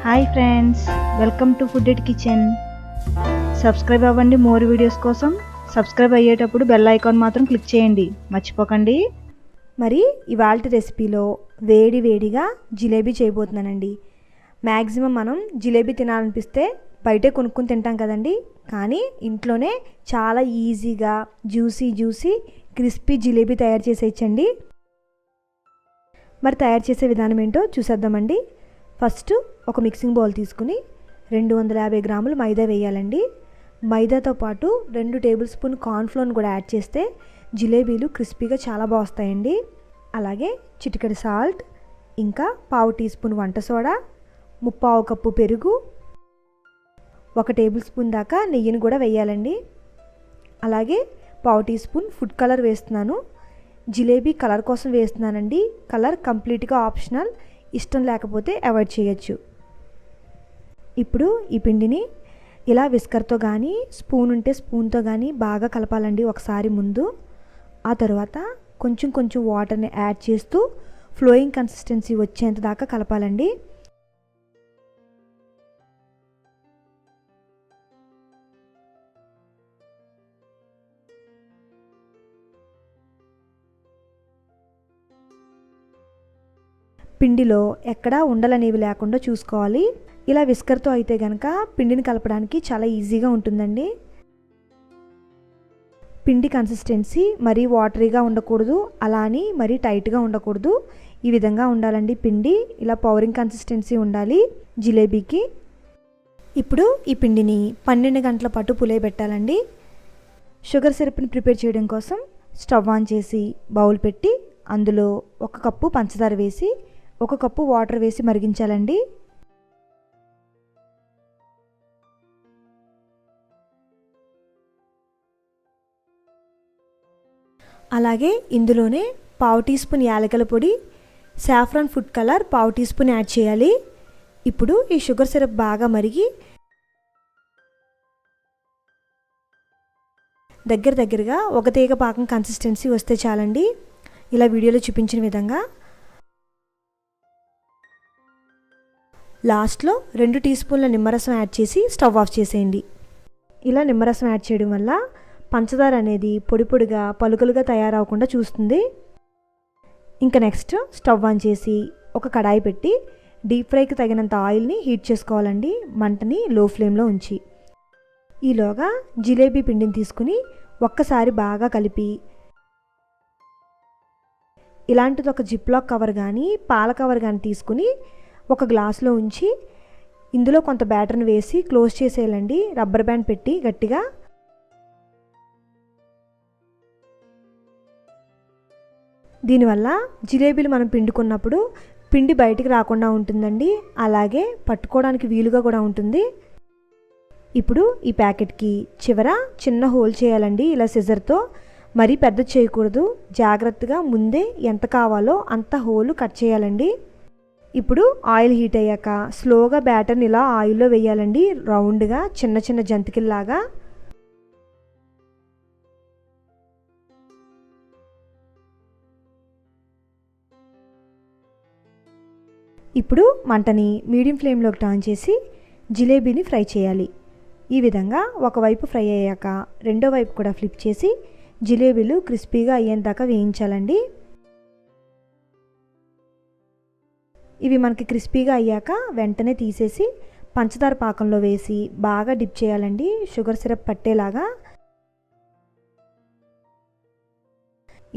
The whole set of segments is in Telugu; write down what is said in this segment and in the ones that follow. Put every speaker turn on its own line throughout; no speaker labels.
Hi friends, welcome to food at kitchen. Subscribe అవ్వండి మోర్ వీడియోస్ కోసం. సబ్స్క్రైబ్ అయ్యేటప్పుడు బెల్ ఐకాన్ మాత్రం క్లిక్ చేయండి, మర్చిపోకండి.
మరి ఇవాల్టి రెసిపీలో వేడిగా జిలేబీ చేయబోతున్నానండి. మ్యాక్సిమం మనం జిలేబీ తినాలనిపిస్తే బయటే కొనుక్కొని తింటాం కదండి, కానీ ఇంట్లోనే చాలా ఈజీగా జ్యూసీ క్రిస్పీ జిలేబీ తయారు చేసేయచ్చండి. మరి తయారు చేసే విధానం ఏంటో చూసేద్దామండి. ఫస్ట్ ఒక మిక్సింగ్ బౌల్ తీసుకుని 250 గ్రాములు మైదా వేయాలండి. మైదాతో పాటు 2 టేబుల్ స్పూన్ కార్న్ఫ్లోర్ కూడా యాడ్ చేస్తే జిలేబీలు క్రిస్పీగా చాలా బాగుస్తాయండి. అలాగే చిటికెడు సాల్ట్, ఇంకా 1/2 టీ స్పూన్ వంట సోడా, 3/4 కప్పు పెరుగు, 1 టేబుల్ స్పూన్ దాకా నెయ్యిని కూడా వేయాలండి. అలాగే 1/2 టీ స్పూన్ ఫుడ్ కలర్ వేస్తున్నాను. జిలేబీ కలర్ కోసం వేస్తున్నానండి. కలర్ కంప్లీట్గా ఆప్షనల్, ఇష్టం లేకపోతే అవాయిడ్ చేయొచ్చు. ఇప్పుడు ఈ పిండిని ఇలా విస్కర్తో కానీ స్పూన్ ఉంటే స్పూన్తో కానీ బాగా కలపాలండి ఒకసారి ముందు. ఆ తర్వాత కొంచెం వాటర్ని యాడ్ చేస్తూ ఫ్లోయింగ్ కన్సిస్టెన్సీ వచ్చేంత దాకా కలపాలండి. పిండిలో ఎక్కడా ఉండలనేవి లేకుండా చూసుకోవాలి. ఇలా విస్కర్తో అయితే కనుక పిండిని కలపడానికి చాలా ఈజీగా ఉంటుందండి. పిండి కన్సిస్టెన్సీ మరీ వాటరీగా ఉండకూడదు, అలా అని మరీ టైట్గా ఉండకూడదు. ఈ విధంగా ఉండాలండి పిండి. ఇలా పౌరింగ్ కన్సిస్టెన్సీ ఉండాలి జిలేబీకి. ఇప్పుడు ఈ పిండిని 12 గంటల పాటు పులియబెట్టాలండి. షుగర్ సిరప్ని ప్రిపేర్ చేయడం కోసం స్టవ్ ఆన్ చేసి బౌల్ పెట్టి అందులో 1 కప్పు పంచదార వేసి 1 కప్పు వాటర్ వేసి మరిగించాలండి. అలాగే ఇందులోనే 1/2 టీ స్పూన్ యాలకుల పొడి, saffron food colour 1/2 tea spoon add చేయాలి. ఇప్పుడు ఈ షుగర్ సిరప్ బాగా మరిగి దగ్గరగా ఒక తీగ పాకం కన్సిస్టెన్సీ వస్తే చాలండి. ఇలా వీడియోలో చూపించిన విధంగా. లాస్ట్లో 2 టీ స్పూన్ల నిమ్మరసం యాడ్ చేసి స్టవ్ ఆఫ్ చేసేయండి. ఇలా నిమ్మరసం యాడ్ చేయడం వల్ల పంచదార అనేది పొడిగా పలుకులుగా తయారవకుండా చూస్తుంది. ఇంకా నెక్స్ట్ స్టవ్ ఆన్ చేసి ఒక కడాయి పెట్టి డీప్ ఫ్రైకి తగినంత ఆయిల్ని హీట్ చేసుకోవాలండి, మంటని లో ఫ్లేమ్లో ఉంచి. ఈలోగా జిలేబీ పిండిని తీసుకుని ఒక్కసారి బాగా కలిపి ఇలాంటిది ఒక జిప్లాక్ కవర్ కానీ పాల కవర్ కానీ తీసుకుని ఒక గ్లాస్లో ఉంచి ఇందులో కొంత బ్యాటర్ని వేసి క్లోజ్ చేసేయాలండి, రబ్బర్ బ్యాండ్ పెట్టి గట్టిగా. దీనివల్ల జిలేబీలు మనం పిండుకున్నప్పుడు పిండి బయటికి రాకుండా ఉంటుందండి, అలాగే పట్టుకోవడానికి వీలుగా కూడా ఉంటుంది. ఇప్పుడు ఈ ప్యాకెట్కి చివర చిన్న హోల్ చేయాలండి ఇలా సిజర్తో. మరీ పెద్ద చేయకూడదు, జాగ్రత్తగా ముందే ఎంత కావాలో అంత హోలు కట్ చేయాలండి. ఇప్పుడు ఆయిల్ హీట్ అయ్యాక స్లోగా బ్యాటర్ని ఇలా ఆయిల్లో వేయాలండి, రౌండ్గా చిన్న జంతికల్లాగా. ఇప్పుడు మంటని మీడియం ఫ్లేమ్లోకి టర్న్ చేసి జిలేబీని ఫ్రై చేయాలి. ఈ విధంగా ఒకవైపు ఫ్రై అయ్యాక రెండో వైపు కూడా ఫ్లిప్ చేసి జిలేబీలు క్రిస్పీగా అయ్యేందాకా వేయించాలండి. ఇవి మనకి క్రిస్పీగా అయ్యాక వెంటనే తీసేసి పంచదార పాకంలో వేసి బాగా డిప్ చేయాలండి, షుగర్ సిరప్ పట్టేలాగా.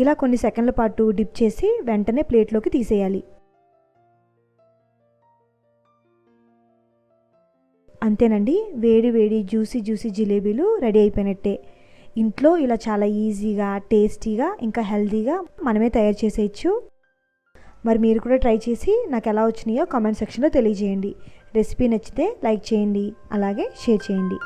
ఇలా కొన్ని సెకండ్ల పాటు డిప్ చేసి వెంటనే ప్లేట్లోకి తీసేయాలి. అంతేనండి, వేడి జ్యూసీ జిలేబీలు రెడీ అయిపోయినట్టే. ఇంట్లో ఇలా చాలా ఈజీగా, టేస్టీగా, ఇంకా హెల్తీగా మనమే తయారు చేసేయచ్చు. మరి మీరు కూడా ట్రై చేసి నాకు ఎలా వచ్చినాయో కామెంట్ సెక్షన్లో తెలియజేయండి. రెసిపీ నచ్చితే లైక్ చేయండి, అలాగే షేర్ చేయండి.